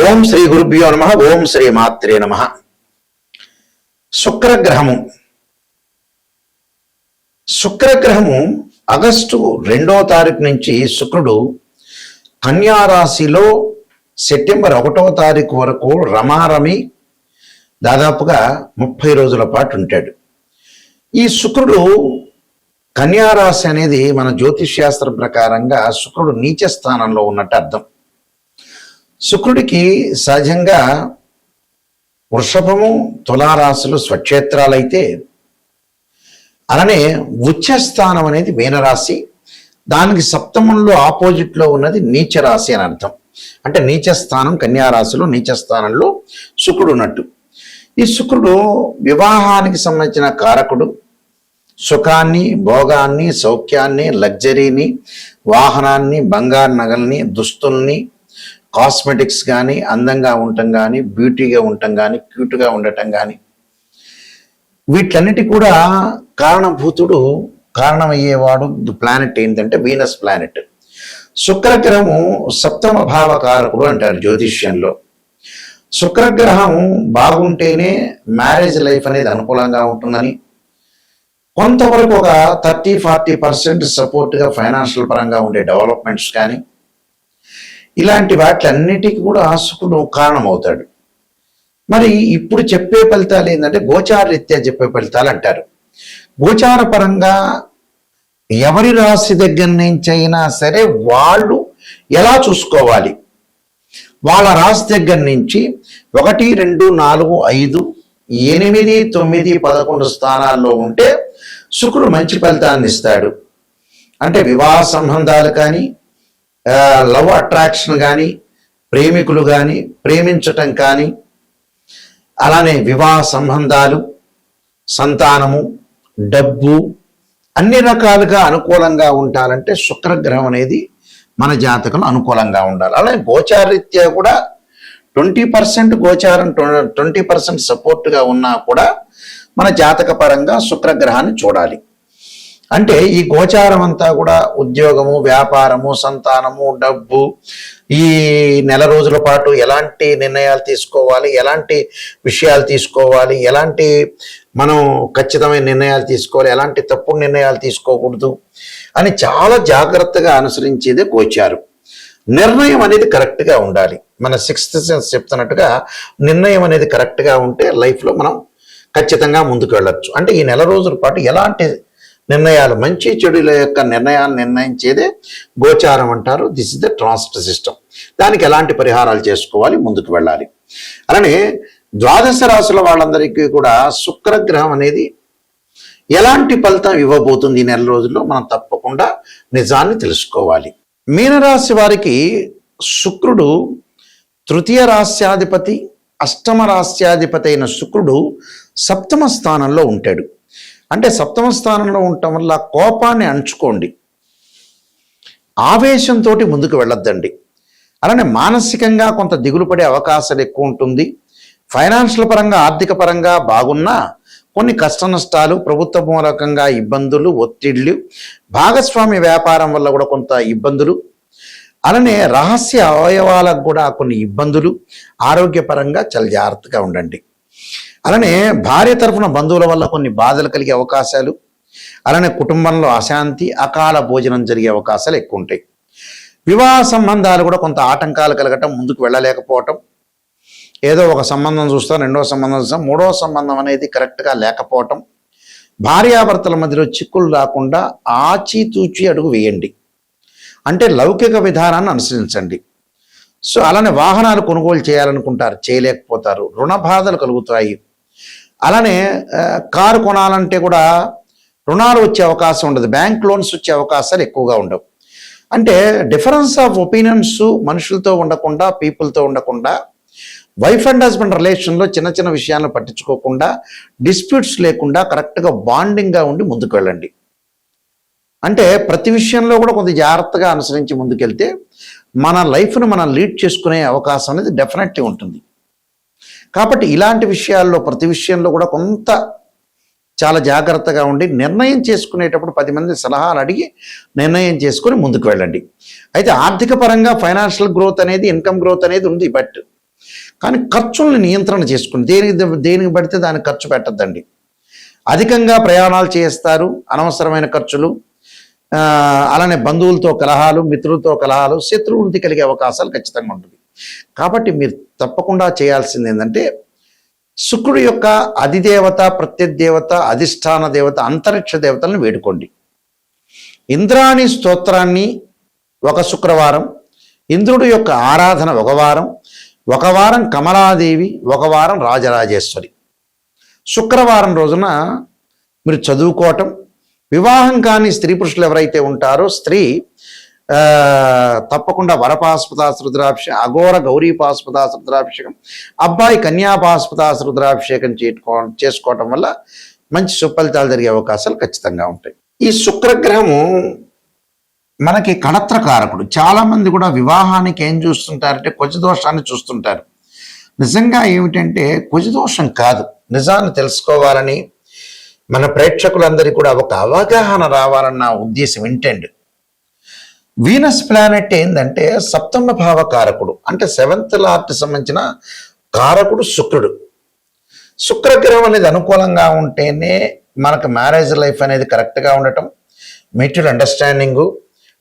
ఓం శ్రీ గురుభ్యో నమః. ఓం శ్రీ మాత్రే నమః. శుక్రగ్రహము ఆగస్టు 2వ తారీఖు నుంచి శుక్రుడు కన్యా రాశిలో సెప్టెంబర్ 1వ తారీఖు వరకు రమారమి దాదాపుగా 30 రోజుల పాటు ఉంటాడు. ఈ శుక్రుడు కన్యా రాశి అనేది మన జ్యోతిష్ శాస్త్రం ప్రకారంగా శుక్రుడు నీచ స్థానంలో ఉన్నట్టు అర్థం. శుక్రుడికి సహజంగా వృషభము తులారాశులు స్వక్షేత్రాలైతే, అలానే ఉచ్చస్థానం అనేది మీనరాశి, దానికి సప్తమంలో ఆపోజిట్లో ఉన్నది నీచ రాశి అని అర్థం. అంటే నీచస్థానం కన్యారాశిలో నీచస్థానంలో శుక్రుడు ఉన్నట్టు. ఈ శుక్రుడు వివాహానికి సంబంధించిన కారకుడు. సుఖాన్ని, భోగాన్ని, సౌఖ్యాన్ని, లగ్జరీని, వాహనాన్ని, బంగారు నగల్ని, దుస్తుల్ని, కాస్మెటిక్స్ కానీ, అందంగా ఉండటం కానీ, బ్యూటీగా ఉండటం కానీ, క్యూట్గా ఉండటం కానీ, వీటన్నిటి కూడా కారణమయ్యేవాడు ప్లానెట్ ఏంటంటే వీనస్ ప్లానెట్. శుక్రగ్రహము సప్తమ భావకారకుడు అంటారు జ్యోతిష్యంలో. శుక్రగ్రహం బాగుంటేనే మ్యారేజ్ లైఫ్ అనేది అనుకూలంగా ఉంటుందని, కొంతవరకు ఒక 30-40% సపోర్ట్గా ఫైనాన్షియల్ పరంగా ఉండే డెవలప్మెంట్స్ కానీ, ఇలాంటి వాటిలన్నిటికీ కూడా శుక్రుడు కారణమవుతాడు. మరి ఇప్పుడు చెప్పే ఫలితాలు ఏంటంటే గోచార రీత్యా చెప్పే ఫలితాలు అంటారు. గోచార పరంగా ఎవరి రాశి దగ్గర నుంచి అయినా సరే వాళ్ళు ఎలా చూసుకోవాలి, వాళ్ళ రాశి దగ్గర నుంచి 1, 2, 4, 5, 8, 9, 11 స్థానాల్లో ఉంటే శుక్రుడు మంచి ఫలితాన్ని ఇస్తాడు. అంటే వివాహ సంబంధాలు కానీ, లవ్ అట్రాక్షన్ కానీ, ప్రేమికులు కానీ, ప్రేమించటం కానీ, అలానే వివాహ సంబంధాలు, సంతానము, డబ్బు అన్ని రకాలుగా అనుకూలంగా ఉండాలంటే శుక్రగ్రహం అనేది మన జాతకంలో అనుకూలంగా ఉండాలి. అలాగే గోచారరీత్యా కూడా 20% గోచారం 20% సపోర్ట్గా ఉన్నా కూడా మన జాతక పరంగా శుక్రగ్రహాన్ని చూడాలి. అంటే ఈ గోచారం అంతా కూడా ఉద్యోగము, వ్యాపారము, సంతానము, డబ్బు, ఈ నెల రోజుల పాటు ఎలాంటి నిర్ణయాలు తీసుకోవాలి, ఎలాంటి విషయాలు తీసుకోవాలి, ఎలాంటి మనం ఖచ్చితమైన నిర్ణయాలు తీసుకోవాలి, ఎలాంటి తప్పుడు నిర్ణయాలు తీసుకోకూడదు అని చాలా జాగ్రత్తగా అనుసరించేదే గోచారం. నిర్ణయం అనేది కరెక్ట్గా ఉండాలి. మన 6th సెన్స్ చెప్తున్నట్టుగా నిర్ణయం అనేది కరెక్ట్గా ఉంటే లైఫ్లో మనం ఖచ్చితంగా ముందుకు వెళ్ళొచ్చు. అంటే ఈ నెల రోజుల పాటు ఎలాంటి నిర్ణయాలు, మంచి చెడుల యొక్క నిర్ణయాలు నిర్ణయించేదే గోచారం అంటారు. This is the transit system. దానికి ఎలాంటి పరిహారాలు చేసుకోవాలి, ముందుకు వెళ్ళాలి. అలానే ద్వాదశ రాశుల వాళ్ళందరికీ కూడా శుక్రగ్రహం అనేది ఎలాంటి ఫలితం ఇవ్వబోతుంది ఈ నెల రోజుల్లో మనం తప్పకుండా నిజాన్ని తెలుసుకోవాలి. మీనరాశి వారికి శుక్రుడు తృతీయ రాశ్యాధిపతి, అష్టమ రాశ్యాధిపతి అయిన శుక్రుడు సప్తమ స్థానంలో ఉంటాడు. అంటే సప్తమ స్థానంలో ఉండటం వల్ల కోపాన్ని అణుచుకోండి, ఆవేశంతో ముందుకు వెళ్ళొద్దండి. అలానే మానసికంగా కొంత దిగులు పడే అవకాశాలు ఎక్కువ ఉంటుంది. ఫైనాన్షియల్ పరంగా, ఆర్థిక పరంగా బాగున్నా కొన్ని కష్ట నష్టాలు, ప్రభుత్వ మూలకంగా ఇబ్బందులు, ఒత్తిళ్లు, భాగస్వామ్య వ్యాపారం వల్ల కూడా కొంత ఇబ్బందులు, అలానే రహస్య అవయవాలకు కూడా కొన్ని ఇబ్బందులు, ఆరోగ్యపరంగా చాలా జాగ్రత్తగా ఉండండి. అలానే భార్య తరఫున బంధువుల వల్ల కొన్ని బాధలు కలిగే అవకాశాలు, అలానే కుటుంబంలో అశాంతి, అకాల భోజనం జరిగే అవకాశాలు ఎక్కువ ఉంటాయి. వివాహ సంబంధాలు కూడా కొంత ఆటంకాలు కలగటం, ముందుకు వెళ్ళలేకపోవటం, ఏదో ఒక సంబంధం చూస్తాం, రెండవ సంబంధం చూస్తాం, మూడవ సంబంధం అనేది కరెక్ట్గా లేకపోవటం, భార్యాభర్తల మధ్యలో చిక్కులు రాకుండా ఆచితూచి అడుగు వేయండి. అంటే లౌకిక విధానాన్ని అనుసరించండి. సో అలానే వాహనాలు కొనుగోలు చేయాలనుకుంటారు, చేయలేకపోతారు, రుణ బాధలు కలుగుతాయి. అలానే కారు కొనాలంటే కూడా రుణాలు వచ్చే అవకాశం ఉండదు, బ్యాంక్ లోన్స్ వచ్చే అవకాశాలు ఎక్కువగా ఉండవు. అంటే డిఫరెన్స్ ఆఫ్ ఒపీనియన్స్ మనుషులతో ఉండకుండా, పీపుల్తో ఉండకుండా, వైఫ్ అండ్ హస్బెండ్ రిలేషన్లో చిన్న చిన్న విషయాలను పట్టించుకోకుండా, డిస్ప్యూట్స్ లేకుండా కరెక్ట్గా బాండింగ్గా ఉండి ముందుకు వెళ్ళండి. అంటే ప్రతి విషయంలో కూడా కొంత జాగ్రత్తగా అనుసరించి ముందుకెళ్తే మన లైఫ్ను మనం లీడ్ చేసుకునే అవకాశం అనేది డెఫినెట్లీ ఉంటుంది. కాబట్టి ఇలాంటి విషయాల్లో, ప్రతి విషయంలో కూడా కొంత చాలా జాగ్రత్తగా ఉండి నిర్ణయం చేసుకునేటప్పుడు 10 మంది సలహాలు అడిగి నిర్ణయం చేసుకుని ముందుకు వెళ్ళండి. అయితే ఆర్థిక పరంగా ఫైనాన్షియల్ గ్రోత్ అనేది, ఇన్కమ్ గ్రోత్ అనేది ఉంది. బట్ కానీ ఖర్చుల్ని నియంత్రణ చేసుకుని దేనికి పడితే దానికి ఖర్చు పెట్టద్దండి. అధికంగా ప్రయాణాలు చేస్తారు, అనవసరమైన ఖర్చులు, అలానే బంధువులతో కలహాలు, మిత్రులతో కలహాలు, శత్రువులతో కలిగే అవకాశాలు ఖచ్చితంగా ఉంటుంది. కాబట్టి మీరు తప్పకుండా చేయాల్సింది ఏంటంటే శుక్రుడి యొక్క అధిదేవత, ప్రత్యదేవత, అధిష్టాన దేవత, అంతరిక్ష దేవతలను వేడుకోండి. ఇంద్రాణి స్తోత్రాన్ని ఒక శుక్రవారం, ఇంద్రుడి యొక్క ఆరాధన ఒక వారం కమలాదేవి, ఒక వారం రాజరాజేశ్వరి. శుక్రవారం రోజున మీరు చదువుకోవటం, వివాహం కాని స్త్రీ పురుషులు ఎవరైతే ఉంటారో స్త్రీ తప్పకుండా వరపాస్పదాస రుద్రాభిషేకం, అఘోర గౌరీపాస్పదాస రుద్రాభిషేకం, అబ్బాయి కన్యాపాస్పదాస రుద్రాభిషేకం చేసుకోవటం వల్ల మంచి సుఫలితాలు జరిగే అవకాశాలు ఖచ్చితంగా ఉంటాయి. ఈ శుక్రగ్రహము మనకి కళత్రకారకుడు. చాలామంది కూడా వివాహానికి ఏం చూస్తుంటారంటే కుజదోషాన్ని చూస్తుంటారు. నిజంగా ఏమిటంటే కుజదోషం కాదు. నిజాన్ని తెలుసుకోవాలని మన ప్రేక్షకులందరికీ కూడా ఒక అవగాహన రావాలన్న ఉద్దేశం ఇంటెండ్. వీనస్ ప్లానెట్ ఏంటంటే సప్తమ భావ కారకుడు, అంటే 7th లార్డ్కి సంబంధించిన కారకుడు శుక్రుడు. శుక్రగ్రహం అనేది అనుకూలంగా ఉంటేనే మనకు మ్యారేజ్ లైఫ్ అనేది కరెక్ట్గా ఉండటం, మ్యూచువల్ అండర్స్టాండింగు,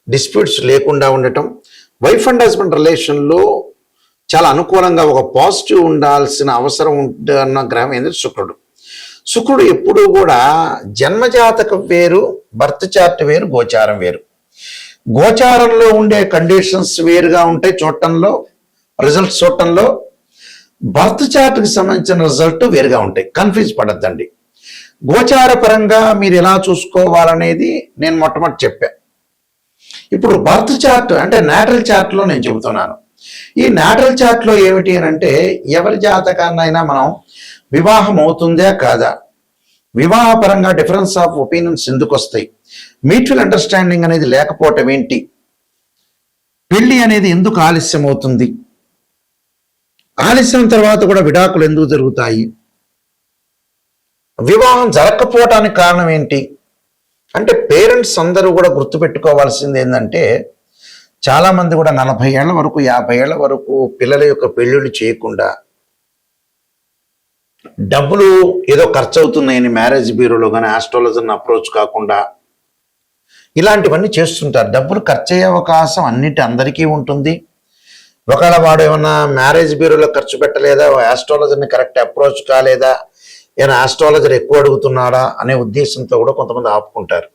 డిస్ప్యూట్స్ లేకుండా ఉండటం, వైఫ్ అండ్ హస్బెండ్ రిలేషన్లో చాలా అనుకూలంగా ఒక పాజిటివ్ ఉండాల్సిన అవసరం ఉంటున్న గ్రహం ఏంటంటే శుక్రుడు. శుక్రుడు ఎప్పుడూ కూడా జన్మజాతకం వేరు, బర్త్ చార్ట్ వేరు, గోచారం వేరు. గోచారంలో ఉండే కండిషన్స్ వేరుగా ఉంటాయి చూడటంలో, రిజల్ట్స్ చూడటంలో. బర్త్ చార్ట్కి సంబంధించిన రిజల్ట్ వేరుగా ఉంటాయి. కన్ఫ్యూజ్ పడద్దండి. గోచార పరంగా మీరు ఎలా చూసుకోవాలనేది నేను మొట్టమొదటి చెప్పా. ఇప్పుడు బర్త్ చార్ట్ అంటే నాటల్ చార్ట్లో నేను చెబుతున్నాను. ఈ నాటల్ చార్ట్లో ఏమిటి అని అంటే ఎవరి జాతకాన్నైనా మనం వివాహం అవుతుందా కాదా, వివాహపరంగా డిఫరెన్స్ ఆఫ్ ఒపీనియన్స్ ఎందుకు వస్తాయి, మ్యూచువల్ అండర్స్టాండింగ్ అనేది లేకపోవటం ఏంటి, పెళ్లి అనేది ఎందుకు ఆలస్యం అవుతుంది, ఆలస్యం తర్వాత కూడా విడాకులు ఎందుకు జరుగుతాయి, వివాహం జరగకపోవటానికి కారణం ఏంటి అంటే పేరెంట్స్ అందరూ కూడా గుర్తుపెట్టుకోవాల్సింది ఏంటంటే చాలామంది కూడా 40 ఏళ్ల వరకు 50 ఏళ్ల వరకు పిల్లల యొక్క పెళ్ళిళ్ళు చేయకుండా డబ్బులు ఏదో ఖర్చు అవుతున్నాయని మ్యారేజ్ బ్యూరోలో కానీ ఆస్ట్రాలజర్ని అప్రోచ్ కాకుండా ఇలాంటివన్నీ చేస్తుంటారు. డబ్బులు ఖర్చు అయ్యే అవకాశం అందరికీ ఉంటుంది. ఒకవేళ వాడు ఏమన్నా మ్యారేజ్ బ్యూరోలో ఖర్చు పెట్టలేదా, ఆస్ట్రాలజర్ని కరెక్ట్ అప్రోచ్ కాలేదా, ఏమైనా ఆస్ట్రాలజర్ ఎక్కువ అడుగుతున్నాడా అనే ఉద్దేశంతో కూడా కొంతమంది ఆపుకుంటారు.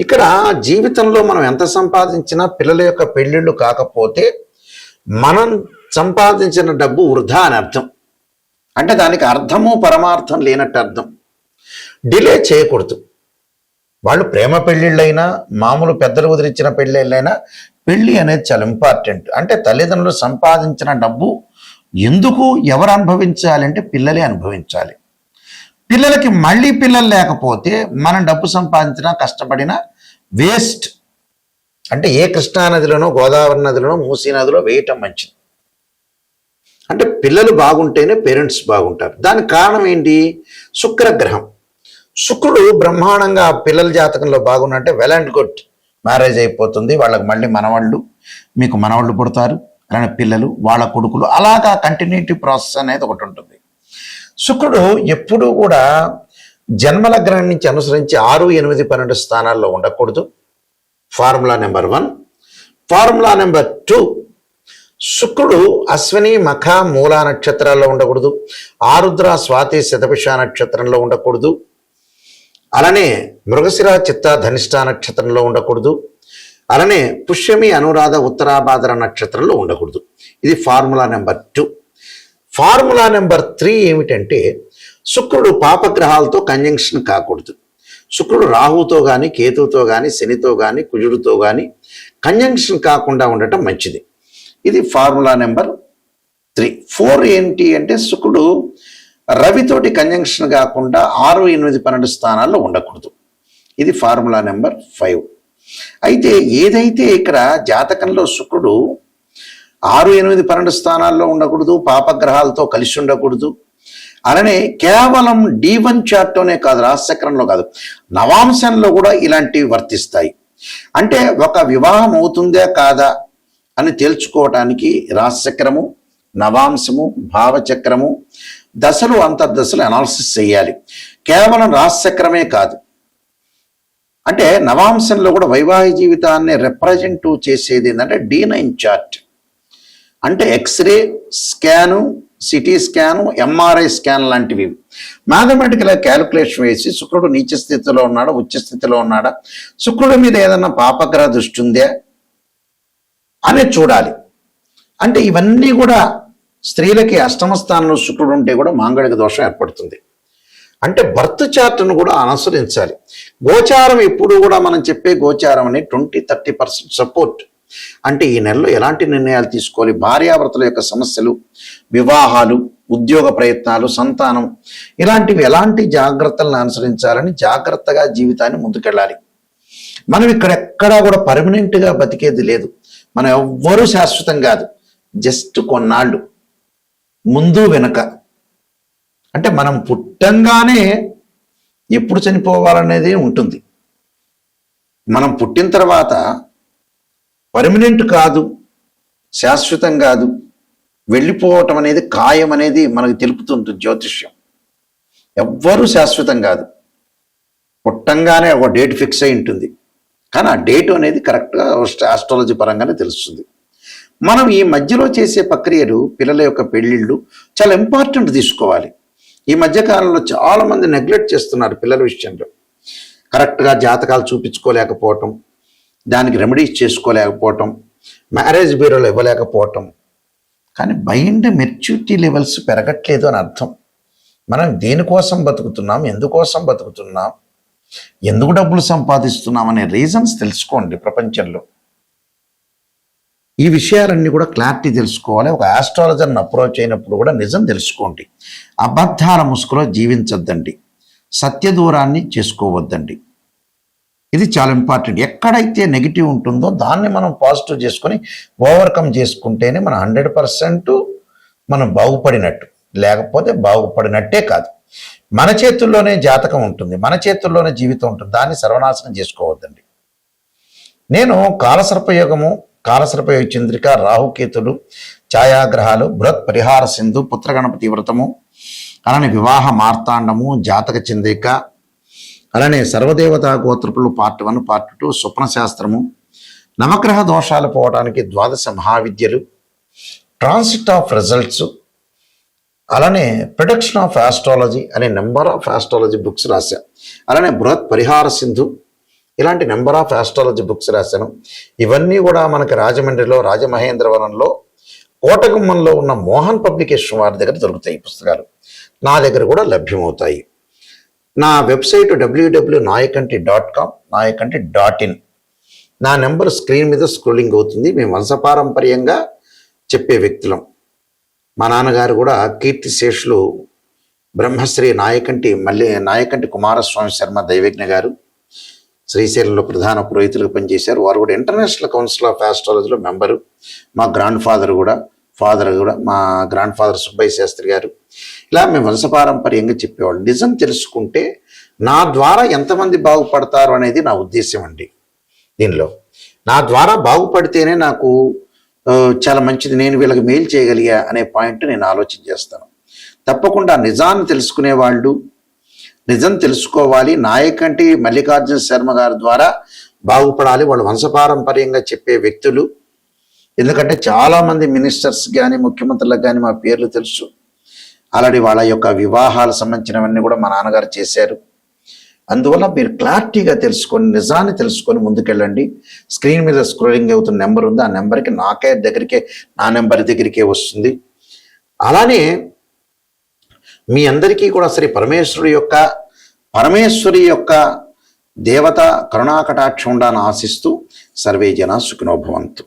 ఇక్కడ జీవితంలో మనం ఎంత సంపాదించినా పిల్లల యొక్క పెళ్ళిళ్ళు కాకపోతే మనం సంపాదించిన డబ్బు వృధా అని అర్థం. అంటే దానికి అర్థము పరమార్థం లేనట్టు అర్థం. డిలే చేయకూడదు. వాళ్ళు ప్రేమ పెళ్ళిళ్ళైనా మామూలు పెద్దలు వదిలించిన పెళ్ళిళ్ళైనా పెళ్ళి అనేది చాలా ఇంపార్టెంట్. అంటే తల్లిదండ్రులు సంపాదించిన డబ్బు ఎందుకు ఎవరు అనుభవించాలి అంటే పిల్లలే అనుభవించాలి. పిల్లలకి మళ్ళీ పిల్లలు లేకపోతే మనం డబ్బు సంపాదించినా కష్టపడినా వేస్ట్. అంటే ఏ కృష్ణా నదిలోనో గోదావరి నదిలోనో మూసీ నదిలో వేయటం మంచిది. అంటే పిల్లలు బాగుంటేనే పేరెంట్స్ బాగుంటారు. దానికి కారణం ఏంటి? శుక్రగ్రహం. శుక్రుడు బ్రహ్మాండంగా పిల్లల జాతకంలో బాగున్నట్టే వెల్ అండ్ గుడ్, మ్యారేజ్ అయిపోతుంది, వాళ్ళకి మళ్ళీ మనవాళ్ళు, మీకు మనవాళ్ళు పుడతారు, అలానే పిల్లలు, వాళ్ళ కొడుకులు, అలాగా కంటిన్యూటీ ప్రాసెస్ అనేది ఒకటి ఉంటుంది. శుక్రుడు ఎప్పుడూ కూడా జన్మలగ్నం నుంచి అనుసరించి 6, 8, 12 స్థానాల్లో ఉండకూడదు. Formula number 1. ఫార్ములా నెంబర్ 2, శుక్రుడు అశ్విని, మఖ, మూల నక్షత్రాల్లో ఉండకూడదు. ఆరుద్ర, స్వాతి, శతభిష నక్షత్రంలో ఉండకూడదు. అలానే మృగశిర, చిత్త, ధనిష్ట నక్షత్రంలో ఉండకూడదు. అలానే పుష్యమి, అనురాధ, ఉత్తరాభాద్ర నక్షత్రంలో ఉండకూడదు. ఇది ఫార్ములా నెంబర్ 2. ఫార్ములా నెంబర్ 3 ఏమిటంటే శుక్రుడు పాపగ్రహాలతో కంజంక్షన్ కాకూడదు. శుక్రుడు రాహుతో కానీ, కేతువుతో కానీ, శనితో కానీ, కుజుడితో కానీ కంజంక్షన్ కాకుండా ఉండటం మంచిది. ఇది ఫార్ములా నెంబర్ 3. 4 ఏంటి అంటే శుక్రుడు రవితోటి కంజంక్షన్ కాకుండా 6, 8, 12 స్థానాల్లో ఉండకూడదు. ఇది ఫార్ములా నెంబర్ 5. అయితే ఏదైతే ఇక్కడ జాతకంలో శుక్రుడు 6, 8, 12 స్థానాల్లో ఉండకూడదు, పాపగ్రహాలతో కలిసి ఉండకూడదు, అలానే కేవలం D1 చార్ట్లోనే కాదు, రాశిచక్రంలో కాదు, నవాంశంలో కూడా ఇలాంటివి వర్తిస్తాయి. అంటే ఒక వివాహం అవుతుందా కాదా అని తేల్చుకోవటానికి రాశిచక్రము, నవాంశము, భావచక్రము, దశలు, అంతర్దశలు అనాలిసిస్ చేయాలి. కేవలం రాశిచక్రమే కాదు, అంటే నవాంశంలో కూడా వైవాహిక జీవితాన్ని రిప్రజెంట్ చేసేది ఏంటంటే D9 చార్ట్. అంటే x ray scan, CT scan, MRI scan లాంటివి మ్యాథమెటికల్ క్యాలిక్యులేషన్ వేసి శుక్రుడు నీచ స్థితిలో ఉన్నాడా, ఉచ్చ స్థితిలో ఉన్నాడా, శుక్రుడి మీద ఏదన్నా పాపగ్రహ దృష్టి ఉందా అనేది చూడాలి. అంటే ఇవన్నీ కూడా స్త్రీలకి అష్టమ స్థానంలో శుక్రుడు ఉంటే కూడా మాంగళిక దోషం ఏర్పడుతుంది. అంటే బర్త్ చార్ట్ను కూడా అనుసరించాలి. గోచారం ఎప్పుడు కూడా మనం చెప్పే గోచారం అనేది 20-30% సపోర్ట్. అంటే ఈ నెలలో ఎలాంటి నిర్ణయాలు తీసుకోవాలి, భార్యాభర్తల యొక్క సమస్యలు, వివాహాలు, ఉద్యోగ ప్రయత్నాలు, సంతానం, ఇలాంటివి ఎలాంటి జాగ్రత్తలను అనుసరించాలని జాగ్రత్తగా జీవితాన్ని ముందుకెళ్ళాలి. మనం ఇక్కడెక్కడా కూడా పర్మనెంట్గా బతికేది లేదు. మనం ఎవ్వరూ శాశ్వతం కాదు, జస్ట్ కొన్నాళ్ళు ముందు వెనక. అంటే మనం పుట్టంగానే ఎప్పుడు చనిపోవాలనేది ఉంటుంది. మనం పుట్టిన తర్వాత పర్మనెంట్ కాదు, శాశ్వతం కాదు, వెళ్ళిపోవటం అనేది ఖాయం అనేది మనకు తెలుపుతుంది జ్యోతిష్యం. ఎవ్వరూ శాశ్వతం కాదు. పుట్టంగానే ఒక డేట్ ఫిక్స్ అయి ఉంటుంది, కానీ ఆ డేట్ అనేది కరెక్ట్గా ఆస్ట్రాలజీ పరంగానే తెలుస్తుంది. మనం ఈ మధ్యలో చేసే ప్రక్రియలు, పిల్లల యొక్క పెళ్ళిళ్ళు చాలా ఇంపార్టెంట్ తీసుకోవాలి. ఈ మధ్యకాలంలో చాలామంది నెగ్లెక్ట్ చేస్తున్నారు పిల్లల విషయంలో. కరెక్ట్గా జాతకాలు చూపించుకోలేకపోవటం, దానికి రెమెడీస్ చేసుకోలేకపోవటం, మ్యారేజ్ బ్యూరోలు ఇవ్వలేకపోవటం. కానీ మైండ్ మెచ్యూరిటీ లెవెల్స్ పెరగట్లేదు అని అర్థం. మనం దేనికోసం బతుకుతున్నాం, ఎందుకోసం బతుకుతున్నాం, ఎందుకు డబ్బులు సంపాదిస్తున్నాం అనే రీజన్స్ తెలుసుకోండి. ప్రపంచంలో ఈ విషయాలన్నీ కూడా క్లారిటీ తెలుసుకోవాలి. ఒక ఆస్ట్రాలజర్ని అప్రోచ్ అయినప్పుడు కూడా నిజం తెలుసుకోండి. అబద్ధాల ముసుగులో జీవించొద్దండి, సత్య దూరాన్ని చేసుకోవద్దండి. ఇది చాలా ఇంపార్టెంట్. ఎక్కడైతే నెగిటివ్ ఉంటుందో దాన్ని మనం పాజిటివ్ చేసుకొని ఓవర్కమ్ చేసుకుంటేనే మనం 100% మనం బాగుపడినట్టు, లేకపోతే బాగుపడినట్టే కాదు. మన చేతుల్లోనే జాతకం ఉంటుంది, మన చేతుల్లోనే జీవితం ఉంటుంది, దాన్ని సర్వనాశనం చేసుకోవద్దండి. నేను కాలసర్పయోగము, కాలసర్పయోగ చంద్రిక, రాహుకేతులు, ఛాయాగ్రహాలు, బృహత్ పరిహార సింధు, పుత్రగణపతి వ్రతము, అలానే వివాహ మార్తాండము, జాతక చంద్రిక, అలానే సర్వదేవతా గోత్రపులు పార్ట్ 1, పార్ట్ 2, స్వప్న శాస్త్రము, నవగ్రహ దోషాలు పోవడానికి 12 మహావిద్యలు, ట్రాన్సిట్ ఆఫ్ రిజల్ట్స్, అలానే ప్రొడక్షన్ ఆఫ్ ఆస్ట్రాలజీ అనే నెంబర్ ఆఫ్ ఆస్ట్రాలజీ బుక్స్ రాశాను. అలానే బృహత్ పరిహార సింధు, ఇలాంటి నెంబర్ ఆఫ్ ఆస్ట్రాలజీ బుక్స్ రాశాను. ఇవన్నీ కూడా మనకి రాజమండ్రిలో, రాజమహేంద్రవరంలో, కోటగుమ్మంలో ఉన్న మోహన్ పబ్లికేషన్ వారి దగ్గర దొరుకుతాయి ఈ పుస్తకాలు. నా దగ్గర కూడా లభ్యమవుతాయి. నా వెబ్సైట్ www.nayakanti.com, nayakanti.in. నా నెంబర్ స్క్రీన్ మీద స్క్రోలింగ్ అవుతుంది. మేము వంశపారంపర్యంగా చెప్పే వ్యక్తులం. మా నాన్నగారు కూడా కీర్తిశేషులు బ్రహ్మశ్రీ నాయకంటి కుమారస్వామి శర్మ దైవజ్ఞ గారు శ్రీశైలంలో ప్రధాన పురోహితులుగా పనిచేశారు. వారు కూడా ఇంటర్నేషనల్ కౌన్సిల్ ఆఫ్ ఆస్ట్రాలజీలో మెంబరు. మా ఫాదర్ కూడా మా గ్రాండ్ ఫాదర్ సుబ్బయ్య శాస్త్రి గారు. ఇలా మేము వంశపారంపర్యంగా చెప్పేవాళ్ళు. నిజం తెలుసుకుంటే నా ద్వారా ఎంతమంది బాగుపడతారు అనేది నా ఉద్దేశం అండి. దీనిలో నా ద్వారా బాగుపడితేనే నాకు చాలా మంచిది, నేను వీళ్ళకి మెయిల్ చేయగలిగా అనే పాయింట్ నేను ఆలోచన చేస్తాను. తప్పకుండా నిజాన్ని తెలుసుకునే వాళ్ళు, నిజం తెలుసుకోవాలి. నాయకంటి మల్లికార్జున శర్మ గారి ద్వారా బాగుపడాలి. వాళ్ళు వంశపారంపర్యంగా చెప్పే వ్యక్తులు. ఎందుకంటే చాలామంది మినిస్టర్స్ కానీ, ముఖ్యమంత్రులకు కానీ మా పేర్లు తెలుసు. ఆల్రెడీ వాళ్ళ యొక్క వివాహాలకు సంబంధించినవన్నీ కూడా మా నాన్నగారు చేశారు. అందువల్ల మీరు క్లారిటీగా తెలుసుకొని, నిజాన్ని తెలుసుకొని ముందుకెళ్ళండి. స్క్రీన్ మీద స్క్రోలింగ్ అవుతున్న నెంబర్ ఉంది, ఆ నెంబర్కి నా నెంబర్ దగ్గరికే వస్తుంది. అలానే మీ అందరికీ కూడా శ్రీ పరమేశ్వరి యొక్క దేవత కరుణాకటాక్షం ఉండాలని ఆశిస్తూ సర్వే జన సుఖినో భవంతు.